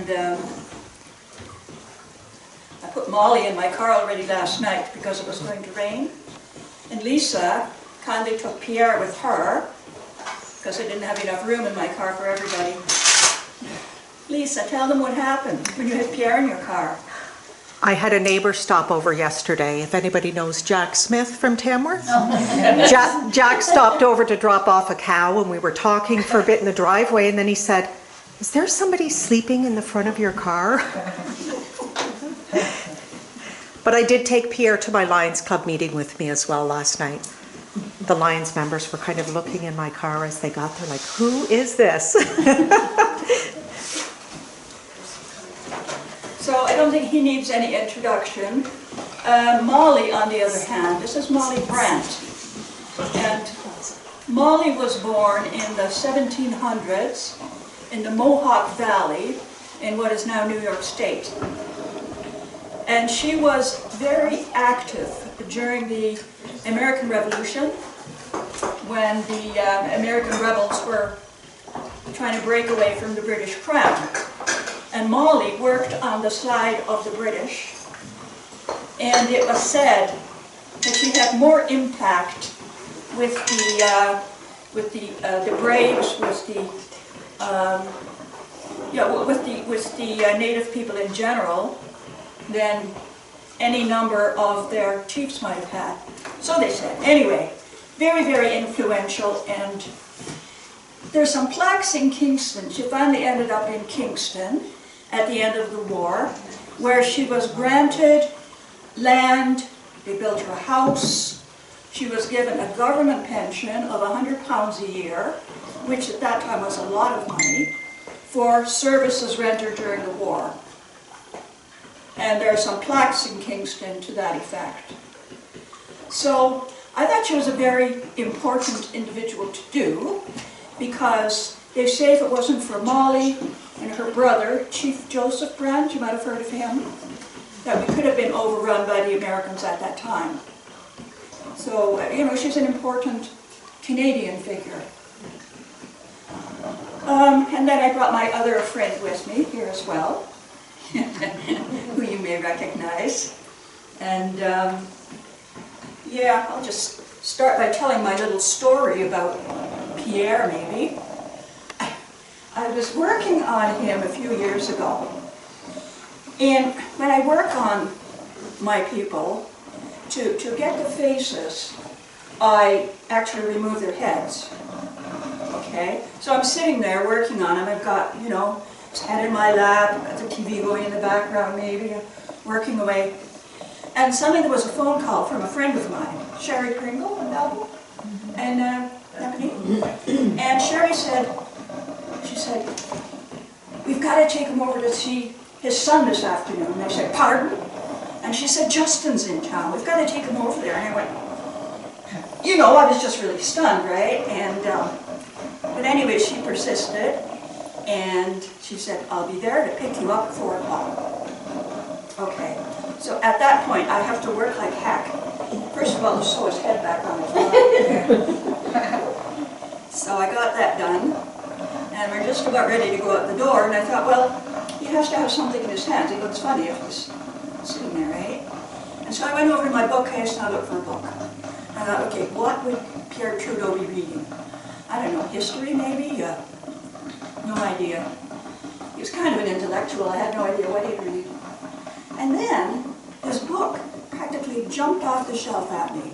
And I put Molly in my car already last night because it was going to rain. And Lisa kindly took Pierre with her because I didn't have enough room in my car for everybody. Lisa, tell them what happened when you had Pierre in your car. I had a neighbor stop over yesterday. If anybody knows Jack Smith from Tamworth. Jack stopped over to drop off a cow and we were talking for a bit in the driveway, and then he said, "Is there somebody sleeping in the front of your car?" But I did take Pierre to my Lions Club meeting with me as well last night. The Lions members were kind of looking in my car as they got there like, who is this? So I don't think he needs any introduction. Molly, on the other hand, this is Molly Brandt. And Molly was born in the 1700s in the Mohawk Valley in what is now New York State. And she was very active during the American Revolution when the American rebels were trying to break away from the British Crown. And Molly worked on the side of the British, and it was said that she had more impact with the Braves, with the Native people in general than any number of their chiefs might have had. So they said. Anyway, very, very influential, and there's some plaques in Kingston. She finally ended up in Kingston at the end of the war, where she was granted land, they built her a house, she was given a government pension of £100 a year, which at that time was a lot of money, for services rendered during the war. And there are some plaques in Kingston to that effect. So I thought she was a very important individual to do, because they say if it wasn't for Molly and her brother, Chief Joseph Brandt, you might have heard of him, that we could have been overrun by the Americans at that time. So, you know, she's an important Canadian figure. And then I brought my other friend with me here as well, who you may recognize. And yeah, I'll just start by telling my little story about Pierre, maybe. I was working on him a few years ago, and when I work on my people, to get the faces, I actually remove their heads, okay? So I'm sitting there working on him, I've got, you know, his head in my lap, I've got the TV going in the background maybe, working away. And suddenly there was a phone call from a friend of mine, Sherry Pringle in Melbourne, and and Sherry said, she said, "We've got to take him over to see his son this afternoon." And I said, "Pardon?" And she said, "Justin's in town. We've got to take him over there." And I went, you know, I was just really stunned, right? And, but anyway, she persisted. And she said, "I'll be there to pick you up at 4 o'clock. Okay. So at that point, I have to work like heck. First of all, to sew his head back on his body. So I got that done. And we're just about ready to go out the door, and I thought, well, he has to have something in his hands. It looks funny if he's sitting there, right? And so I went over to my bookcase and I looked for a book. I thought, okay, what would Pierre Trudeau be reading? I don't know, history maybe? No idea. He was kind of an intellectual. I had no idea what he'd read. And then his book practically jumped off the shelf at me.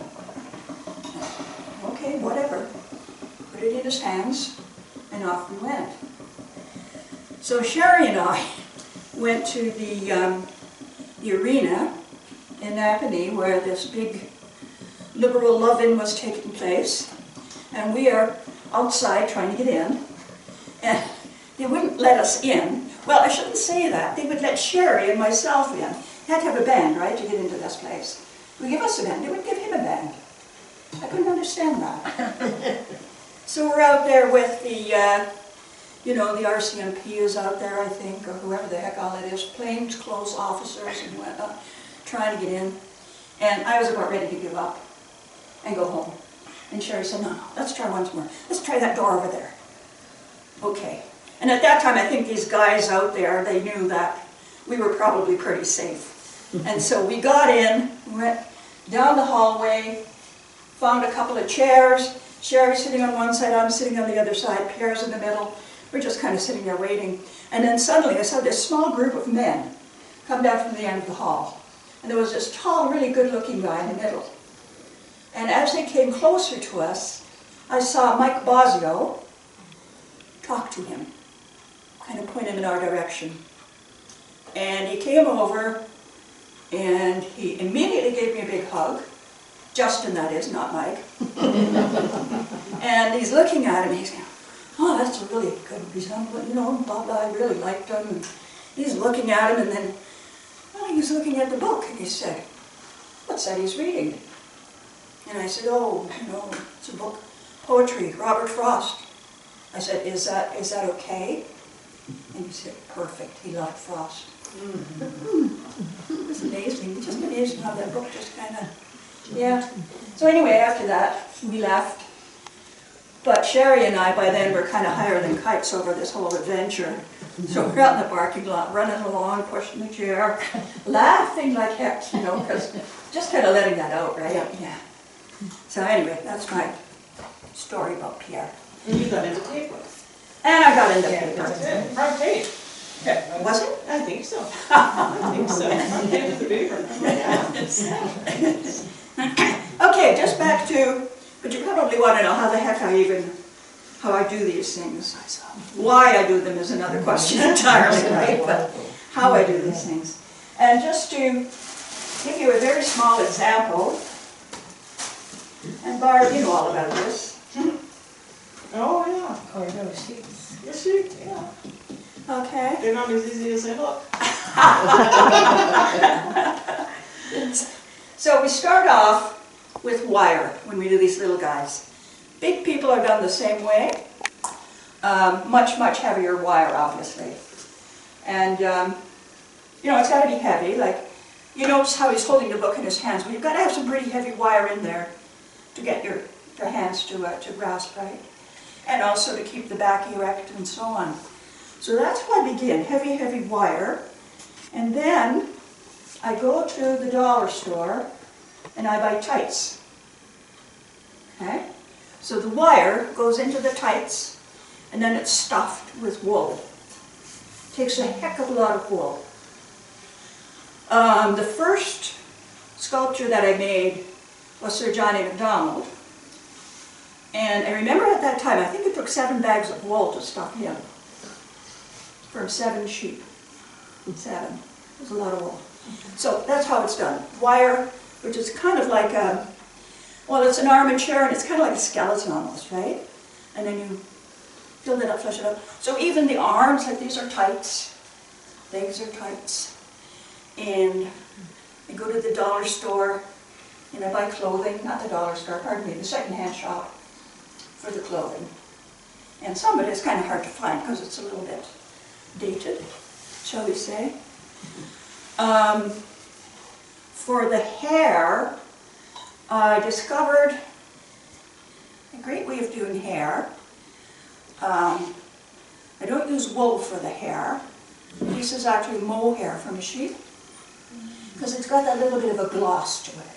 Okay, whatever. Put it in his hands. And off we went. So Sherry and I went to the arena in Napanee where this big liberal love-in was taking place. And we are outside trying to get in. And they wouldn't let us in. Well, I shouldn't say that. They would let Sherry and myself in. They had to have a band, right, to get into this place. They would give us a band. They would give him a band. I couldn't understand that. So we're out there with the, you know, the RCMP is out there, I think, or whoever the heck all it is, plainclothes officers and whatnot, trying to get in. And I was about ready to give up and go home. And Sherry said, "No, let's try once more. Let's try that door over there." Okay. And at that time, I think these guys out there, they knew that we were probably pretty safe. And so we got in, went down the hallway, found a couple of chairs. Sherry's sitting on one side, I'm sitting on the other side, Pierre's in the middle. We're just kind of sitting there waiting. And then suddenly I saw this small group of men come down from the end of the hall. And there was this tall, really good-looking guy in the middle. And as they came closer to us, I saw Mike Bosio talk to him, kind of point him in our direction. And he came over, and he immediately gave me a big hug. Justin, that is, not Mike. And he's looking at him, he's going, oh, that's a really good resemblance, you know, blah, blah, I really liked him. And he's looking at him, and then, well, he was looking at the book, and he said, what's that he's reading? And I said, oh, you know, it's a book, poetry, Robert Frost. I said, is that okay? And he said, perfect, he loved Frost. It was amazing, just amazing how that book just kind of, yeah. So anyway, after that, we left. But Sherry and I, by then, were kind of higher than kites over this whole adventure. So we're out in the parking lot, running along, pushing the chair, laughing like heck, you know, because just kind of letting that out, right? Yeah. So anyway, that's my story about Pierre. And you got into paper. And I got into paper. That's it. Front page. Was it? I think so. I think so. Front page of the paper. Okay, just back to, but you probably want to know how the heck how I do these things. Why I do them is another question entirely, right? But how I do these things. And just to give you a very small example, and Barb, you know all about this. Oh, yeah. Oh, no, sheets. The sheet, yeah. Okay. They're not as easy as they look. So we start off with wire when we do these little guys. Big people are done the same way. Much, much heavier wire, obviously. And, you know, it's got to be heavy. Like, you notice how he's holding the book in his hands. Well, you've got to have some pretty heavy wire in there to get your hands to grasp, right? And also to keep the back erect and so on. So that's how I begin, heavy, heavy wire. And then I go to the dollar store and I buy tights. Okay? So the wire goes into the tights and then it's stuffed with wool. Takes a heck of a lot of wool. The first sculpture that I made was Sir Johnny MacDonald. And I remember at that time, I think it took 7 bags of wool to stuff him. From 7 sheep. 7. It was a lot of wool. So that's how it's done. Wire, which is kind of like a, well, it's an armature and it's kind of like a skeleton almost, right? And then you build it up, flesh it up. So even the arms, like these are tights. Legs are tights. And I go to the dollar store and I buy clothing, not the dollar store, pardon me, the second-hand shop for the clothing. And some of it is kind of hard to find because it's a little bit dated, shall we say. For the hair, I discovered a great way of doing hair. I don't use wool for the hair. This is actually mohair from a sheep because it's got that little bit of a gloss to it.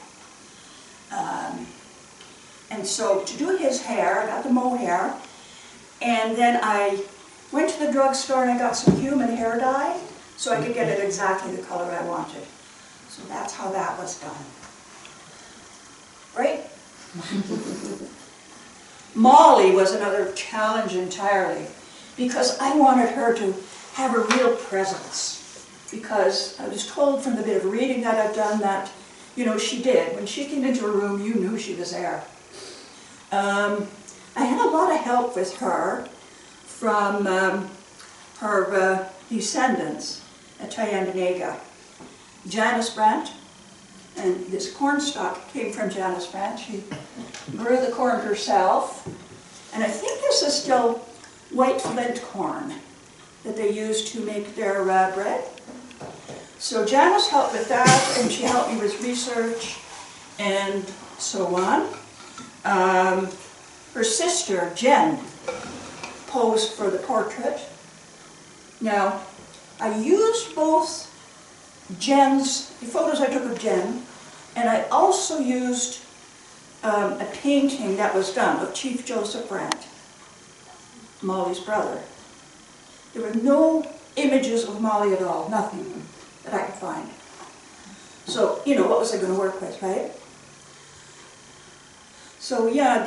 And so to do his hair, I got the mohair, and then I went to the drugstore and I got some human hair dye so I could get it exactly the color I wanted. So that's how that was done. Right? Molly was another challenge entirely because I wanted her to have a real presence. Because I was told from the bit of reading that I've done that, you know, she did. When she came into a room, you knew she was there. I had a lot of help with her from her descendants at Tyandinaga. Janice Brandt, and this cornstalk came from Janice Brandt. She grew the corn herself. And I think this is still white flint corn that they use to make their bread. So Janice helped with that, and she helped me with research and so on. Her sister, Jen, posed for the portrait. Now, I used both Jen's, the photos I took of Jen, and I also used a painting that was done of Chief Joseph Brandt, Molly's brother. There were no images of Molly at all, nothing that I could find. So, you know, what was I going to work with, right? So yeah,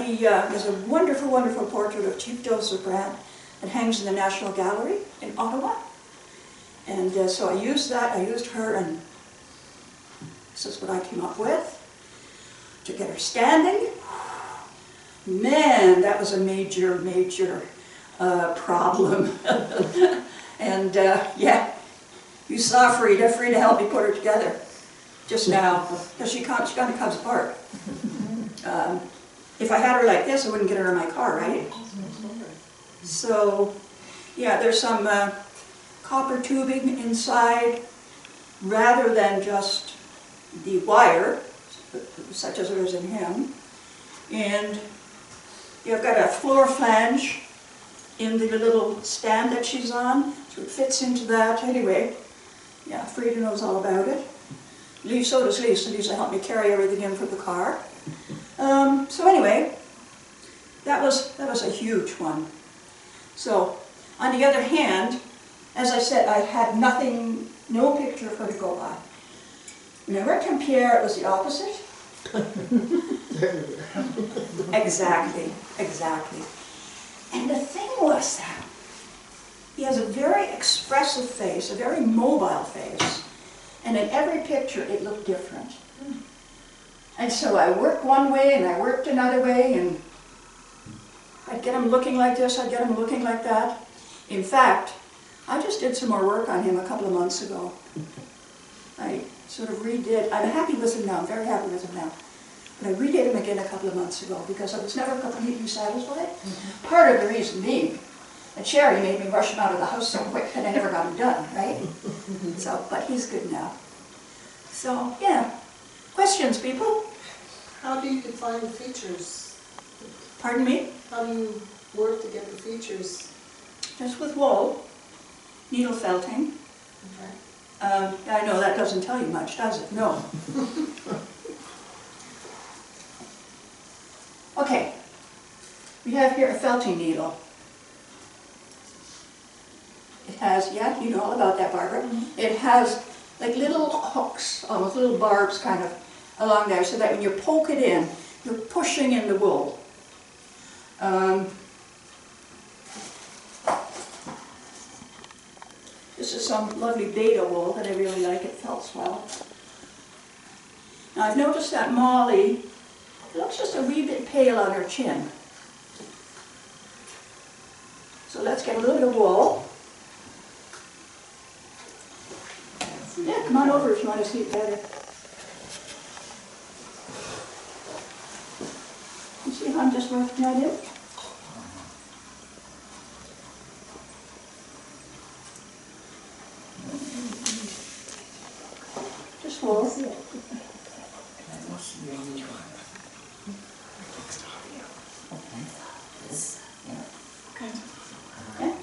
there's a wonderful, wonderful portrait of Chief Joseph Brandt that hangs in the National Gallery in Ottawa. And so I used that, I used her, and this is what I came up with to get her standing. Man, that was a major, major problem. And yeah, you saw Frida helped me put her together just now, because she kind of comes apart. If I had her like this, I wouldn't get her in my car, right? So, yeah, there's some copper tubing inside, rather than just the wire, such as there is in him. And you've got a floor flange in the little stand that she's on, so it fits into that. Anyway, yeah, Frida knows all about it. So does Lisa. Lisa helped me carry everything in for the car. So anyway, that was a huge one. So, on the other hand, as I said, I had nothing, no picture for her to go by. When I worked on Pierre, it was the opposite. Exactly, exactly. And the thing was that he has a very expressive face, a very mobile face, and in every picture it looked different. And so I worked one way and I worked another way, and I'd get him looking like this, I'd get him looking like that. In fact, I just did some more work on him a couple of months ago. I sort of redid, I'm happy with him now, I'm very happy with him now. But I redid him again a couple of months ago because I was never completely satisfied. Part of the reason being that Sherry made me rush him out of the house so quick that I never got him done, right? So, but he's good now. So, yeah. Questions, people? How do you define the features? Pardon me? How do you work to get the features? Just with wool, needle felting. Okay. I know that doesn't tell you much, does it? No. Okay. We have here a felting needle. It has, yeah, you know all about that, Barbara. It has like little hooks, almost little barbs kind of along there, so that when you poke it in, you're pushing in the wool. This is some lovely beta wool that I really like. It felts well. Now I've noticed that Molly looks just a wee bit pale on her chin. So let's get a little bit of wool. Yeah, come on over if you want to see it better. You see how I'm just working that in? Just wool. Okay.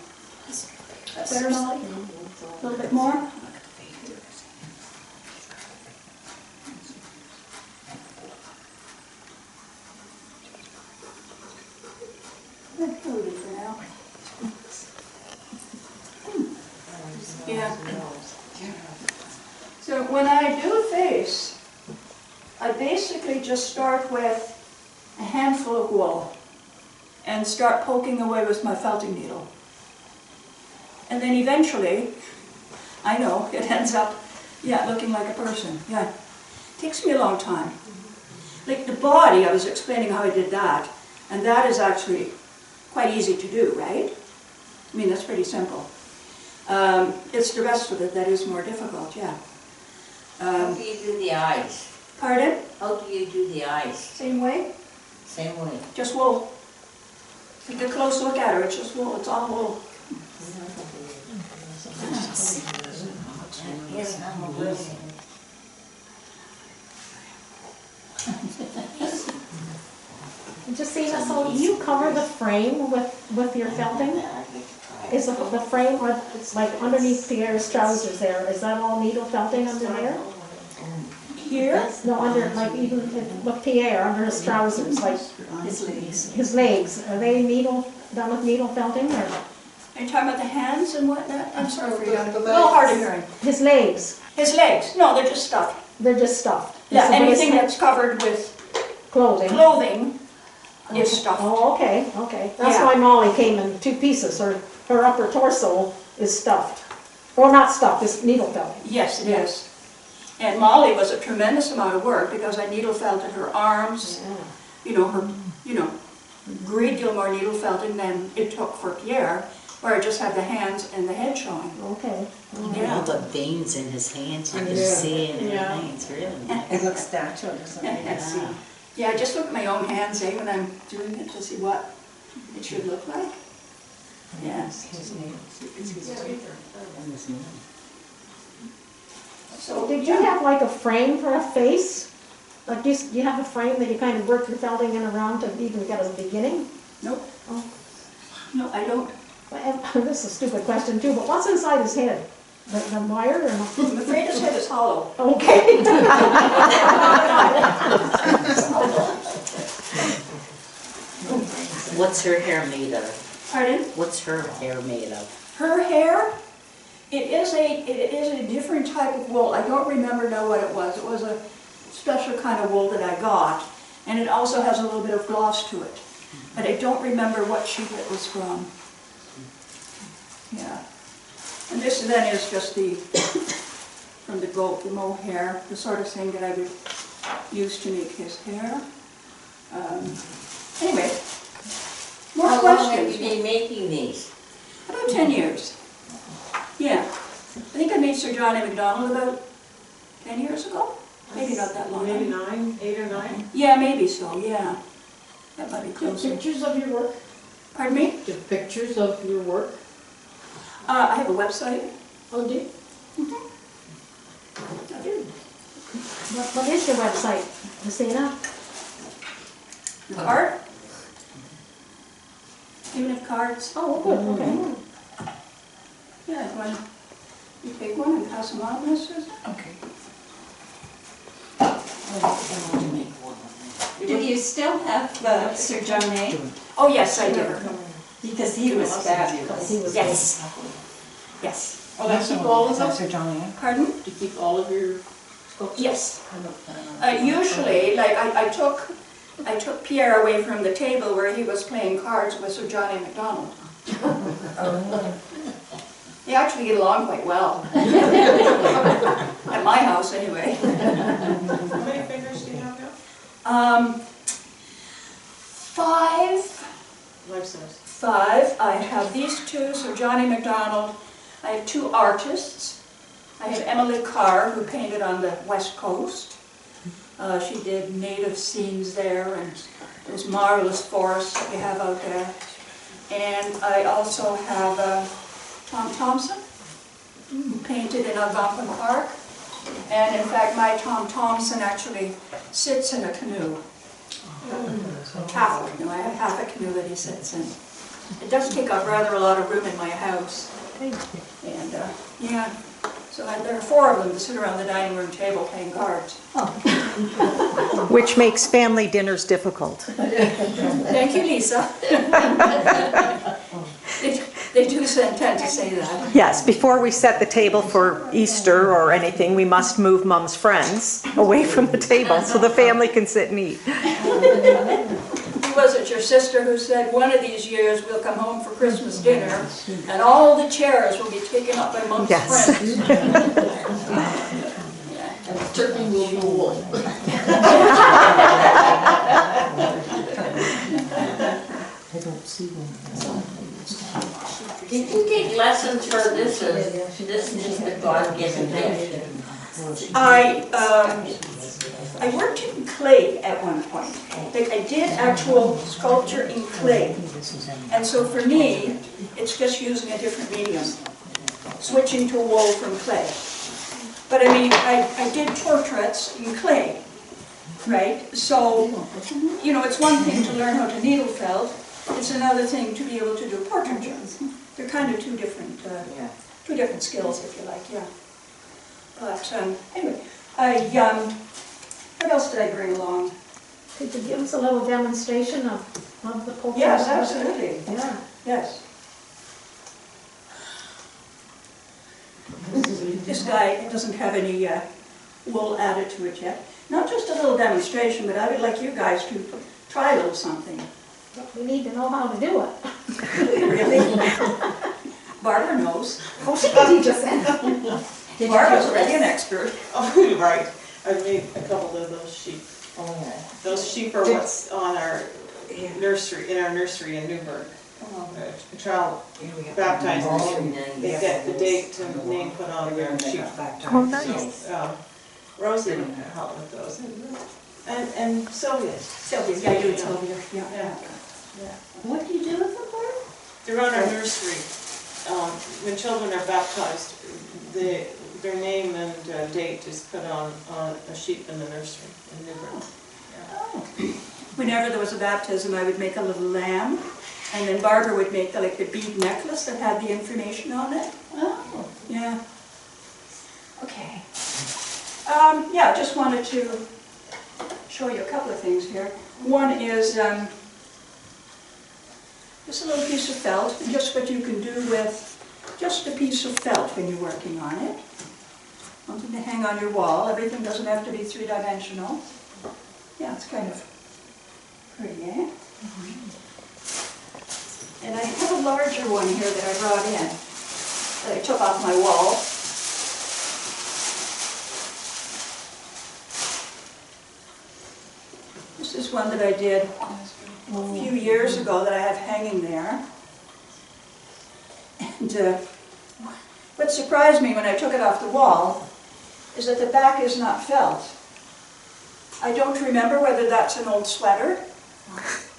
That's better, Molly? A little bit more? Yeah. So when I do a face, I basically just start with a handful of wool and start poking away with my felting needle. And then eventually, I know, it ends up, yeah, looking like a person. Yeah. It takes me a long time. Like the body, I was explaining how I did that, and that is actually quite easy to do, right? I mean, that's pretty simple. It's the rest of it that is more difficult, yeah. How do you do the eyes? Pardon? How do you do the eyes? Same way? Same way. Just wool. Take a close look at her, it's just wool, it's all wool. Yes, I'm a person. Gesina, so you cover the frame with your felting? Is the frame, or it's like underneath Pierre's trousers there, is that all needle felting under there? Here, No, under, like even with Pierre, under his trousers, like his legs, are they done with needle felting or? are you talking about the hands and whatnot? I'm sorry for you. The A little hard to legs. hear him. His legs, His legs, no, they're just stuffed. they're just stuffed. Yeah, So what is anything that? that's covered with Clothing. clothing is stuffed. Oh, okay, okay. That's Yeah. why Molly came in 2 pieces. Her upper torso is stuffed. Well, not stuffed, it's needle felting. Yes, it is. And Molly was a tremendous amount of work because I needle felted her arms, great deal more needle felting than it took for Pierre, where I just have the hands and the head showing. Okay. Yeah. All the veins in his hands, you can Yeah. see it in the Yeah. veins, really. It looks statued, doesn't it? You can see. Yeah, I just look at my own hands, when I'm doing it to see what it should look like. Yes. His name, it's his paper. And this one. So, Did you have like a frame for a face? Like do you have a frame that you kind of work your felting in around to even get a beginning? Nope. Oh. No, I don't. This is a stupid question too, but what's inside his head? The wire or not? I'm afraid his head is hollow. Okay. What's her hair made of? Pardon? What's her hair made of? Her hair, it is a different type of wool. I don't remember now what it was. It was a special kind of wool that I got, and it also has a little bit of gloss to it. But I don't remember what sheep it was from. Yeah. And this then is just from the mohair, the sort of thing that I would use to make his hair. Anyway, more How long have you questions? been making these? About 10 years. Yeah. I think I made Sir Johnny MacDonald about 10 years ago. Maybe not that long. Maybe 9, 8 or 9? Yeah, maybe so, yeah. That might be closer. Pictures of your work? Pardon me? The pictures of your work? I have a website. Oh, do you? I do. What is your website, Gesina? Card? Even if cards. Oh, good, okay. Yeah, when you take one and pass them out, Miss Susan? Okay. Do you still have Sir John A? Oh, yes, I do. Because he was fabulous. Yes. Yes. Oh, that's all of them? Sir John A. Pardon? Do you keep all of your sculptures? Yes. Usually, like I took Pierre away from the table where he was playing cards with Sir Johnny MacDonald. They actually get along quite well. At my house, anyway. How many fingers do you have now? 5. Life size. 5. I have these 2, Sir Johnny MacDonald. I have 2 artists. I have Emily Carr, who painted on the West Coast. She did native scenes there and those marvelous forests that we have out there. And I also have Tom Thompson, who painted in Algonquin Park. And in fact, my Tom Thompson actually sits in a canoe. Half a canoe. I have half a canoe that he sits in. It does take up rather a lot of room in my house. And yeah, so there are 4 of them that sit around the dining room table playing cards. Which makes family dinners difficult. Thank you, Lisa. They do tend to say that. Yes, before we set the table for Easter or anything, we must move Mom's friends away from the table so the family can sit and eat. Was it your sister who said, one of these years we'll come home for Christmas dinner and all the chairs will be taken up by Mom's Yes. friends? And the turkey will be wool. I don't see one. Did you take lessons for this? This is just the God-given gift. I worked in clay at one point. Like I did actual sculpture in clay. And so for me, it's just using a different medium, switching to wool from clay. But I mean, I did portraits in clay, right? So, you know, it's one thing to learn how to needle felt, it's another thing to be able to do portraiture. They're kind of two different skills, if you like, yeah. But anyway, what else did I bring along? Could you give us a little demonstration of the poking? Yes, absolutely. Yeah. Yes. This guy doesn't have any wool added to it yet. Not just a little demonstration, but I would like you guys to try a little something. But we need to know how to do it. Really? Barbara knows. Oh, she can teach us then. Barbara's already an expert. Oh, right. I've made a couple of those sheep. Oh, yeah. Those sheep are what's on our nursery, in Newburgh. A child baptized, they get the date and name put on their sheep. Oh, nice. So, Rosie would help with those. And Sylvia. Sylvia's got to do it, Sylvia. Yeah. What do you do with them, Bart? They're on our nursery. When children are baptized, their name and date is put on a sheep in the nursery in Newburgh. Whenever there was a baptism, I would make a little lamb, and then Barbara would make like the bead necklace that had the information on it. Oh. Yeah. Okay. Yeah, just wanted to show you a couple of things here. One is just a little piece of felt, and just what you can do with just a piece of felt when you're working on it. Something to hang on your wall. Everything doesn't have to be three-dimensional. Yeah, it's kind of pretty, eh? And I have a larger one here that I brought in, that I took off my wall. This is one that I did a few years ago that I have hanging there. And what surprised me when I took it off the wall is that the back is not felt. I don't remember whether that's an old sweater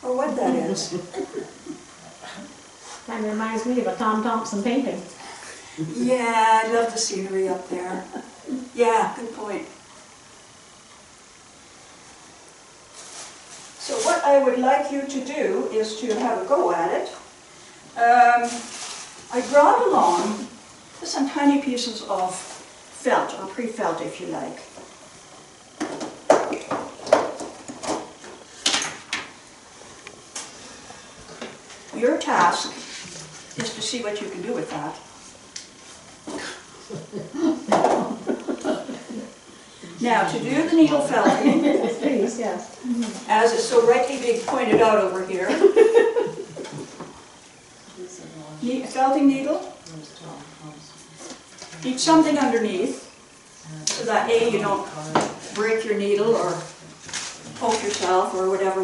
or what that is. Kind of reminds me of a Tom Thompson painting. Yeah, I love the scenery up there. Yeah, good point. So what I would like you to do is to have a go at it. I brought along some tiny pieces of felt, or pre-felt if you like. Your task is to see what you can do with that. Now, to do the needle felting, Please, yes. as is so rightly being pointed out over here, felting needle, need something underneath, so that A, you don't break your needle or poke yourself or whatever.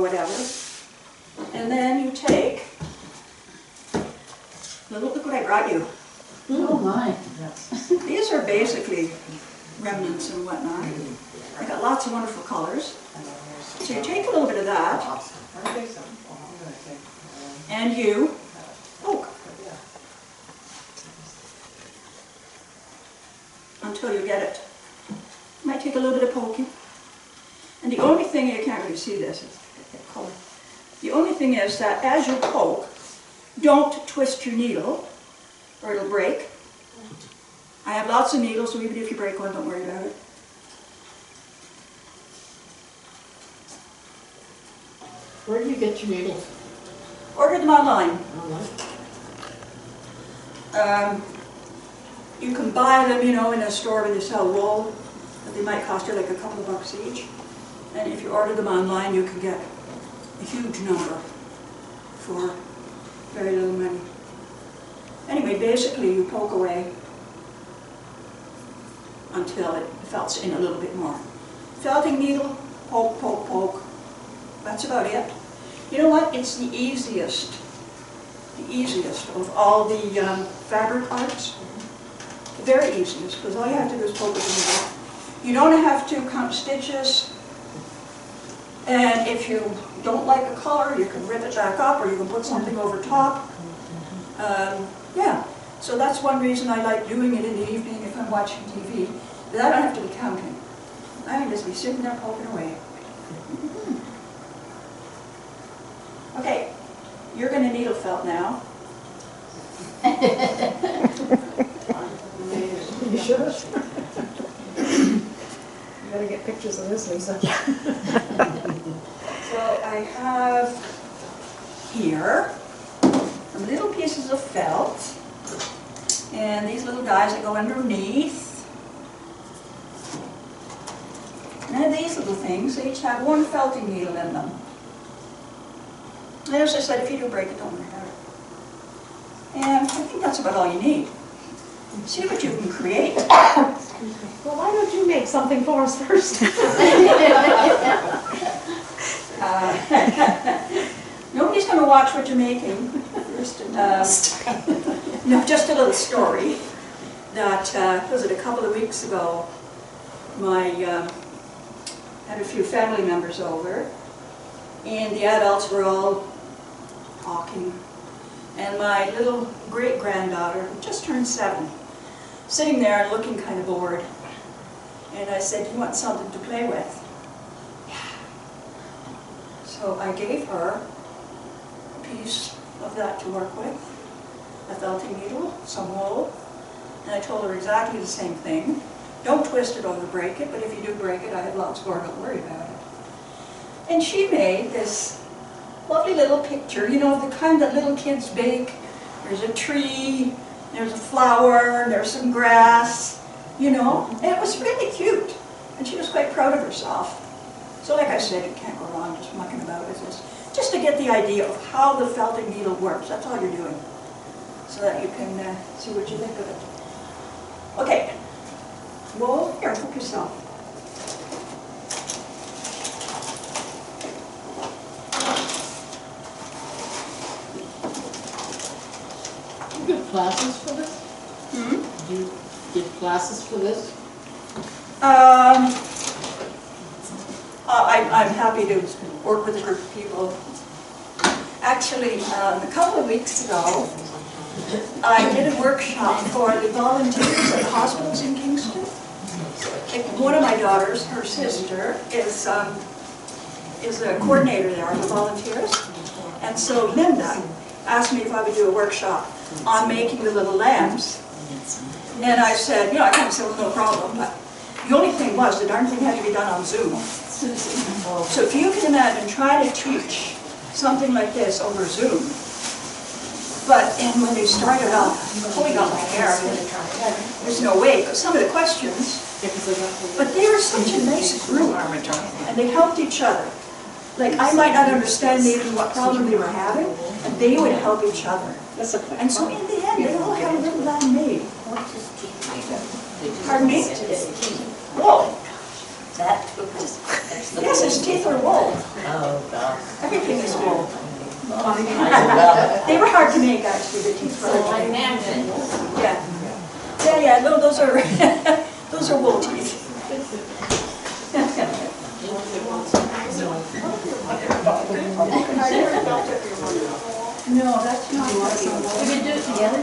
And then you take, look what I brought you. Oh, my. These are basically remnants and whatnot. I got lots of wonderful colors. So you take a little bit of that, and you poke until you get it. Might take a little bit of poking. And the only thing, you can't really see this, it's color. The only thing is that as you poke, don't twist your needle or it'll break. I have lots of needles, so even if you break one, don't worry about it. Where do you get your needles? Order them online. You can buy them, in a store when they sell wool, but they might cost you like a couple of bucks each. And if you order them online, you can get a huge number for very little money. Anyway, basically you poke away until it felts in a little bit more. Felting needle, poke, poke, poke. That's about it. You know what? It's the easiest of all the fabric arts. The very easiest, because all you have to do is poke it in the back. You don't have to count stitches. And if you don't like a color, you can rip it back up, or you can put something over top. Yeah, so that's one reason I like doing it in the evening if I'm watching TV. But I don't have to be counting. I can just be sitting there poking away. Okay, you're going to needle felt now. You sure? You better get pictures of this, Lisa. So I have here some little pieces of felt, and these little guys that go underneath. And these little things, they each have one felting needle in them. And as I said, if you do break it, don't worry about it. And I think that's about all you need. See what you can create. Well, why don't you make something for us first? Nobody's going to watch what you're making. No, just a little story. That, was it a couple of weeks ago, had a few family members over, and the adults were all talking. And my little great-granddaughter, who just turned 7, sitting there and looking kind of bored. And I said, "You want something to play with?" "Yeah." So I gave her a piece of that to work with, a felting needle, some wool, and I told her exactly the same thing. Don't twist it or break it, but if you do break it, I have lots more, don't worry about it. And she made this lovely little picture, you know, the kind that little kids bake. There's a tree, there's a flower, there's some grass, you know, and it was really cute. And she was quite proud of herself. So like I said, you can't go wrong just mucking about with this. Just to get the idea of how the felting needle works, that's all you're doing. So that you can see what you think of it. Okay, wool, here, help yourself. You give classes for this? Hmm? Do you give classes for this? I'm happy to work with a group of people. Actually, a couple of weeks ago, I did a workshop for the volunteers at hospitals in Kingston. One of my daughters, her sister, is a coordinator there of the volunteers. And so Linda asked me if I would do a workshop on making the little lambs. And I said, you know, I kind of said, well, no problem, but the only thing was the darn thing had to be done on Zoom. So if you can imagine trying to teach something like this over Zoom, but when they started off pulling out my hair, there's no way, because some of the questions, but they were such a nice group, and they helped each other. Like, I might not understand maybe what problem they were having, and they would help each other. And so in the end, they all had a little lamb made. Pardon me? Wool. Yes, his teeth were wool. Oh, gosh. Everything is wool. I love They were hard to make, actually, the teeth were it. I hard. imagine. Yeah, no, those are those are wool teeth. No, that's not. We could do it together.